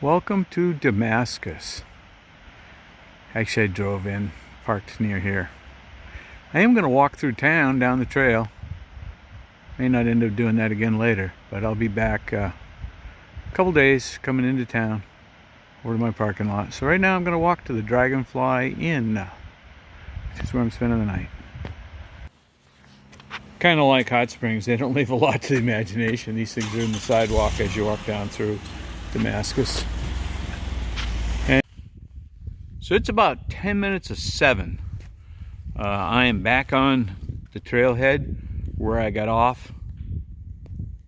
Welcome to Damascus. Actually, I drove in, parked near here. I am going to walk through town down the trail. May not end up doing that again later, but I'll be back a couple days coming into town over to my parking lot. So right now I'm going to walk to the Dragonfly Inn, which is where I'm spending the night. Kind of like hot springs, they don't leave a lot to the imagination. These things are in the sidewalk as you walk down through Damascus. So it's about 10 minutes of 7. I am back on the trailhead where I got off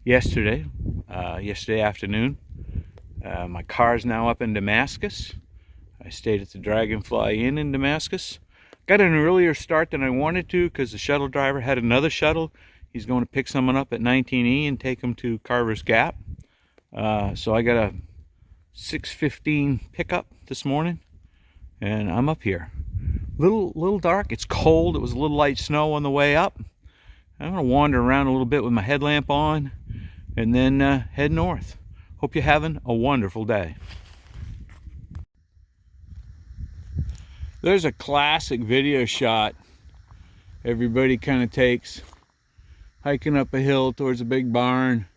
yesterday afternoon. My car's now up in Damascus. I stayed at the Dragonfly Inn in Damascus. Got an earlier start than I wanted to because the shuttle driver had another shuttle. He's going to pick someone up at 19E and take them to Carver's Gap. So I got a 6:15 pickup this morning. And I'm up here. Little dark. It's cold. It was a little light snow on the way up. I'm gonna wander around a little bit with my headlamp on, and then head north. Hope you're having a wonderful day. There's a classic video shot everybody kind of takes, hiking up a hill towards a big barn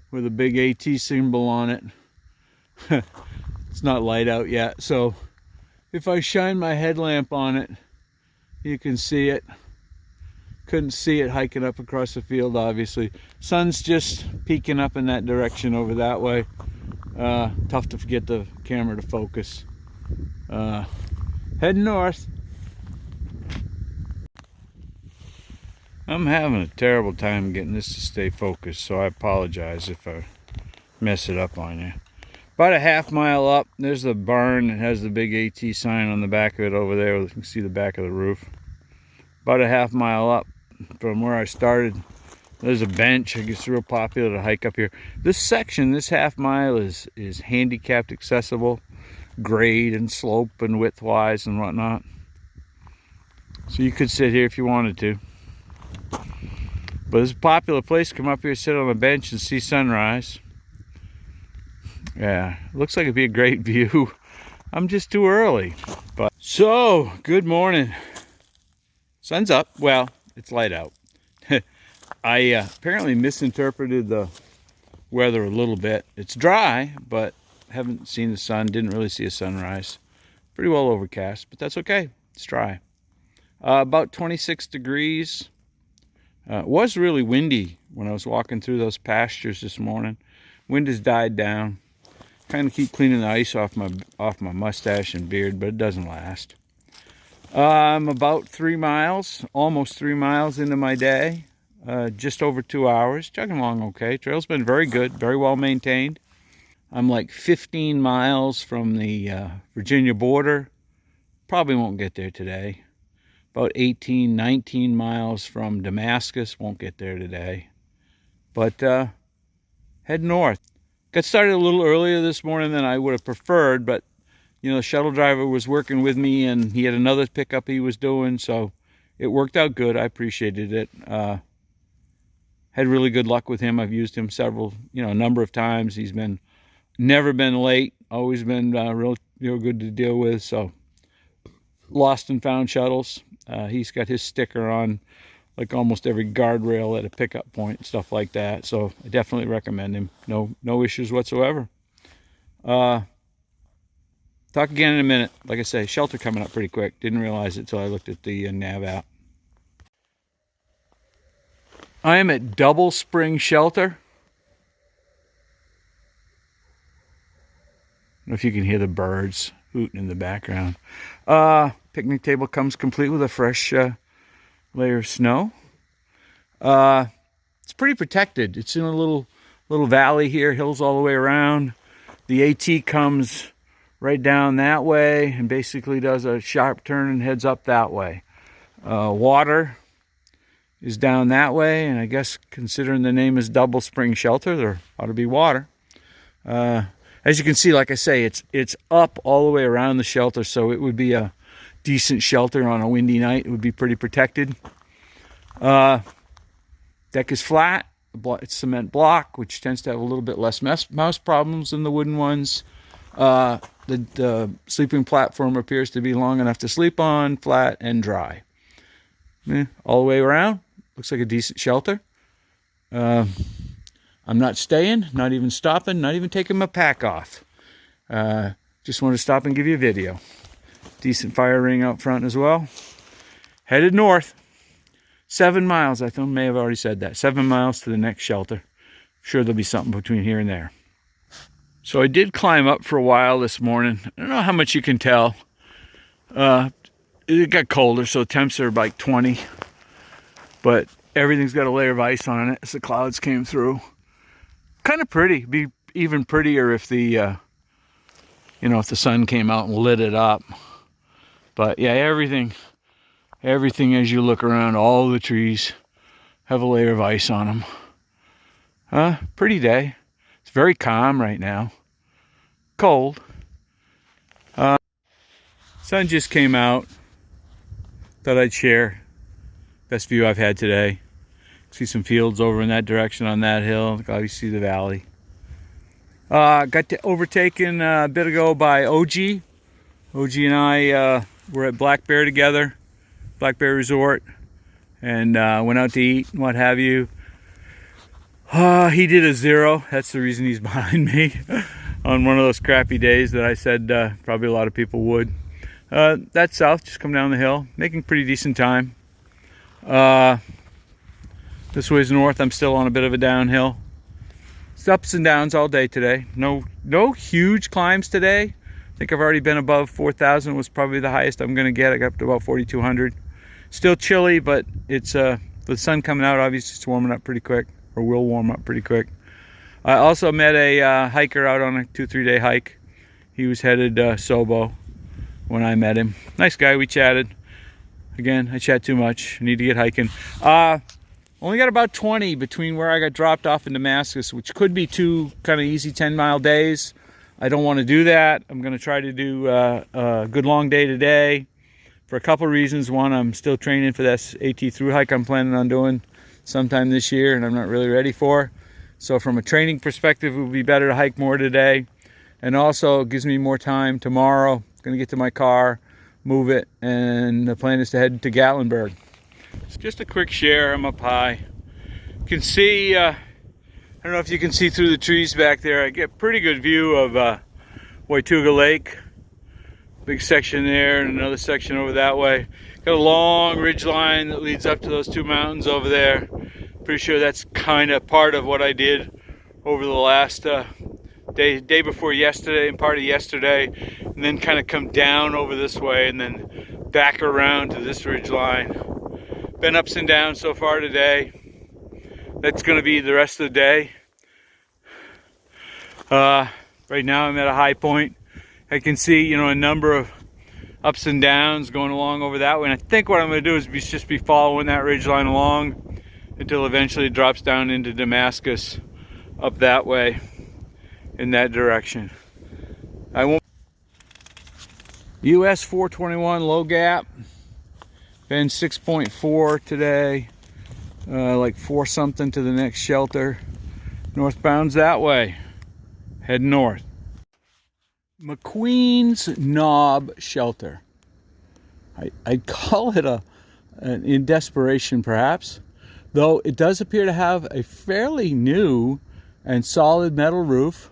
with a big AT symbol on it. It's not light out yet, so if I shine my headlamp on it, you can see it. Couldn't see it hiking up across the field, obviously. Sun's just peeking up in that direction over that way. Tough to get the camera to focus. Heading north. I'm having a terrible time getting this to stay focused, so I apologize if I mess it up on you. About a half-mile up, there's the barn. It has the big AT sign on the back of it over there. You can see the back of the roof. About a half-mile up from where I started, there's a bench. I guess it's real popular to hike up here. This section, this half-mile, is handicapped accessible, grade and slope and width-wise and whatnot. So you could sit here if you wanted to. But it's a popular place to come up here, sit on a bench, and see sunrise. Yeah, looks like it'd be a great view. I'm just too early. But so, good morning. Sun's up. Well, it's light out. I apparently misinterpreted the weather a little bit. It's dry, but haven't seen the sun. Didn't really see a sunrise. Pretty well overcast, but that's okay. It's dry. About 26 degrees. It was really windy when I was walking through those pastures this morning. Wind has died down. Kind of keep cleaning the ice off my mustache and beard, but it doesn't last. I'm about 3 miles, almost 3 miles into my day. Just over 2 hours, chugging along okay. Trail's been very good, very well maintained. I'm like 15 miles from the Virginia border. Probably won't get there today. About 18, 19 miles from Damascus. Won't get there today. But head north. Got started a little earlier this morning than I would have preferred, but you know, the shuttle driver was working with me and he had another pickup he was doing, so it worked out good. I appreciated it. Had really good luck with him. I've used him a number of times. He's never been late, always been real good to deal with. So lost and found shuttles. He's got his sticker on like almost every guardrail at a pickup point, stuff like that. So I definitely recommend him. No issues whatsoever. Talk again in a minute. Like I say, shelter coming up pretty quick. Didn't realize it till I looked at the nav app. I am at Double Spring Shelter. I don't know if you can hear the birds hooting in the background. Picnic table comes complete with a fresh layer of snow. It's pretty protected. It's in a little valley here, hills all the way around. The AT comes right down that way and basically does a sharp turn and heads up that way. Water is down that way, and I guess considering the name is Double Spring Shelter, there ought to be water. As you can see, like I say, it's up all the way around the shelter, so it would be a decent shelter on a windy night. It would be pretty protected. Deck is flat. It's cement block, which tends to have a little bit less mouse problems than the wooden ones. The sleeping platform appears to be long enough to sleep on, flat and dry. All the way around, looks like a decent shelter. I'm not staying, not even stopping, not even taking my pack off. Just want to stop and give you a video. Decent fire ring out front as well. Headed north. 7 miles, I may have already said that. 7 miles to the next shelter. I'm sure there'll be something between here and there. So I did climb up for a while this morning. I don't know how much you can tell. It got colder, so temps are like 20. But everything's got a layer of ice on it as the clouds came through. Kind of pretty. Be even prettier if the, if the sun came out and lit it up. But yeah, everything as you look around, all the trees have a layer of ice on them. Pretty day. It's very calm right now. Cold. Sun just came out. Thought I'd share. Best view I've had today. See some fields over in that direction on that hill. You see the valley. Got overtaken a bit ago by OG. OG and I were at Black Bear together. Black Bear Resort, and went out to eat and what have you. He did a 0. That's the reason he's behind me on one of those crappy days that I said probably a lot of people would. That's south, just come down the hill, making pretty decent time. This way's north, I'm still on a bit of a downhill. It's ups and downs all day today. No huge climbs today. I think I've already been above 4,000, was probably the highest I'm gonna get. I got up to about 4,200. Still chilly, but it's the sun coming out, obviously it's warming up pretty quick, or will warm up pretty quick. I also met a hiker out on a 2-3 day hike. He was headed Sobo when I met him. Nice guy, we chatted. Again, I chat too much, I need to get hiking. Only got about 20 between where I got dropped off in Damascus, which could be 2 kind of easy 10-mile days. I don't want to do that. I'm going to try to do a good long day today for a couple reasons. One, I'm still training for this AT Thru hike I'm planning on doing sometime this year, and I'm not really ready for. So from a training perspective, it would be better to hike more today. And also, it gives me more time tomorrow. I'm going to get to my car, move it, and the plan is to head to Gatlinburg. It's just a quick share. I'm up high. You can see, I don't know if you can see through the trees back there. I get a pretty good view of Waituga Lake. Big section there and another section over that way. Got a long ridge line that leads up to those 2 mountains over there. Pretty sure that's kind of part of what I did over the last day before yesterday and part of yesterday, and then kind of come down over this way and then back around to this ridge line. Been ups and downs so far today. That's going to be the rest of the day. Right now I'm at a high point. I can see, a number of ups and downs going along over that way. And I think what I'm going to do is just be following that ridge line along until eventually it drops down into Damascus up that way in that direction. I won't. US 421 low gap. Been 6.4 today. Like 4 something to the next shelter. Northbound's that way. Head north. McQueen's Knob Shelter. I'd call it in desperation perhaps, though it does appear to have a fairly new and solid metal roof.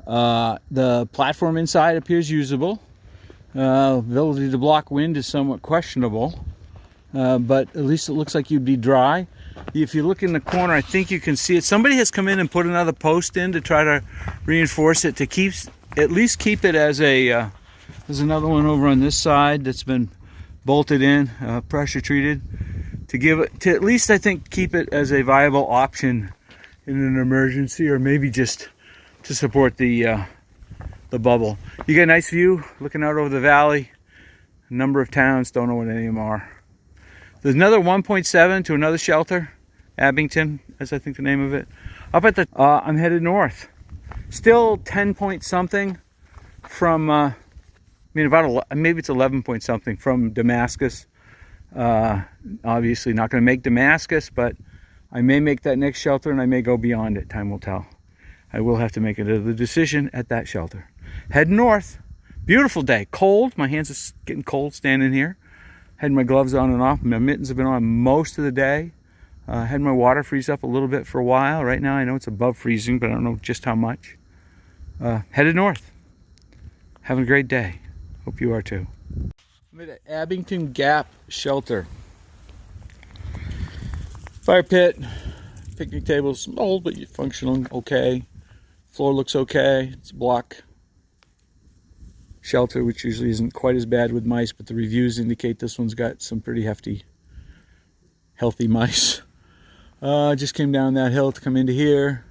The platform inside appears usable. Ability to block wind is somewhat questionable, but at least it looks like you'd be dry. If you look in the corner, I think you can see it. Somebody has come in and put another post in to try to reinforce it, to at least keep it as a, there's another one over on this side that's been bolted in, pressure treated, to at least, I think, keep it as a viable option in an emergency, or maybe just to support the bubble. You get a nice view looking out over the valley. A number of towns, don't know what any of them are. There's another 1.7 to another shelter, Abington, as I think the name of it. Up at the, I'm headed north. Still 10 point something from, maybe it's 11 point something from Damascus. Obviously not going to make Damascus, but I may make that next shelter and I may go beyond it. Time will tell. I will have to make the decision at that shelter. heading north. Beautiful day. Cold. My hands are getting cold standing here. Had my gloves on and off. My mittens have been on most of the day. Had my water freeze up a little bit for a while. Right now I know it's above freezing, but I don't know just how much. Headed north. Having a great day. Hope you are too. I'm at Abington Gap Shelter. Fire pit, picnic tables, old but functional okay. Floor looks okay. It's a block shelter, which usually isn't quite as bad with mice, but the reviews indicate this one's got some pretty hefty, healthy mice. Just came down that hill to come into here.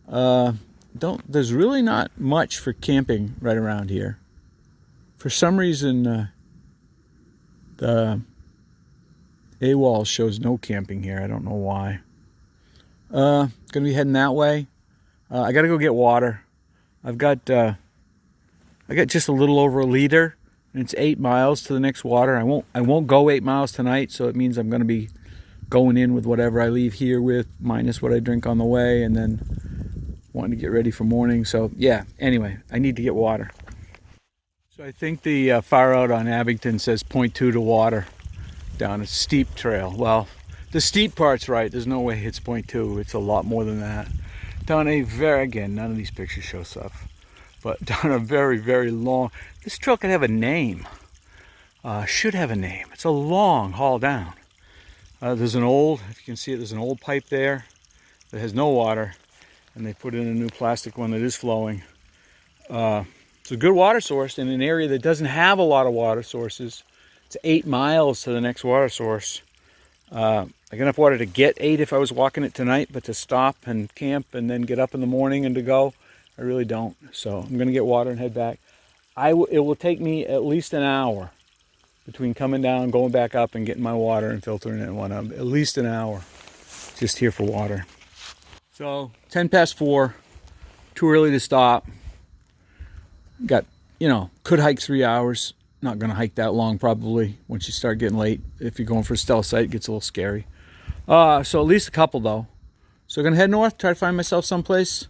There's really not much for camping right around here. For some reason, the AWOL shows no camping here. I don't know why. Gonna be heading that way. I gotta go get water. I got just a little over a liter, and it's 8 miles to the next water. I won't go 8 miles tonight, so it means I'm gonna be going in with whatever I leave here with, minus what I drink on the way, and then wanting to get ready for morning. So yeah, anyway, I need to get water. So I think the fire out on Abington says 0.2 to water down a steep trail. Well, the steep part's right. There's no way it's 0.2. It's a lot more than that. Down a again, none of these pictures show stuff, but down a very, very long, this trail could have a name. Should have a name. It's a long haul down. There's an old, if you can see it, there's an old pipe there that has no water, and they put in a new plastic one that is flowing. It's a good water source in an area that doesn't have a lot of water sources. It's 8 miles to the next water source. I got enough water to get 8 if I was walking it tonight, but to stop and camp and then get up in the morning and to go, I really don't. So I'm going to get water and head back. It will take me at least an hour between coming down, going back up, and getting my water and filtering it one up. At least an hour just here for water. So 10 past 4, too early to stop. Got, could hike 3 hours. Not going to hike that long probably once you start getting late. If you're going for a stealth site, it gets a little scary. So at least a couple though. So I'm going to head north, try to find myself someplace.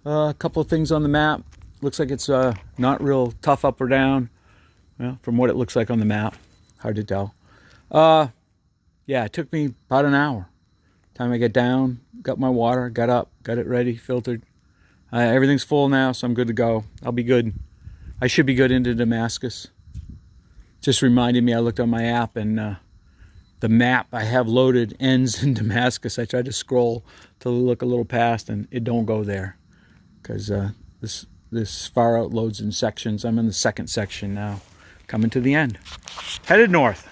A couple of things on the map. Looks like it's not real tough up or down. Well, from what it looks like on the map. Hard to tell. Yeah, it took me about an hour. Time I get down, got my water, got up, got it ready, filtered. Everything's full now, so I'm good to go. I'll be good. I should be good into Damascus. Just reminded me, I looked on my app, and the map I have loaded ends in Damascus. I tried to scroll to look a little past, and it don't go there because this far out loads in sections. I'm in the second section now, coming to the end. Headed north.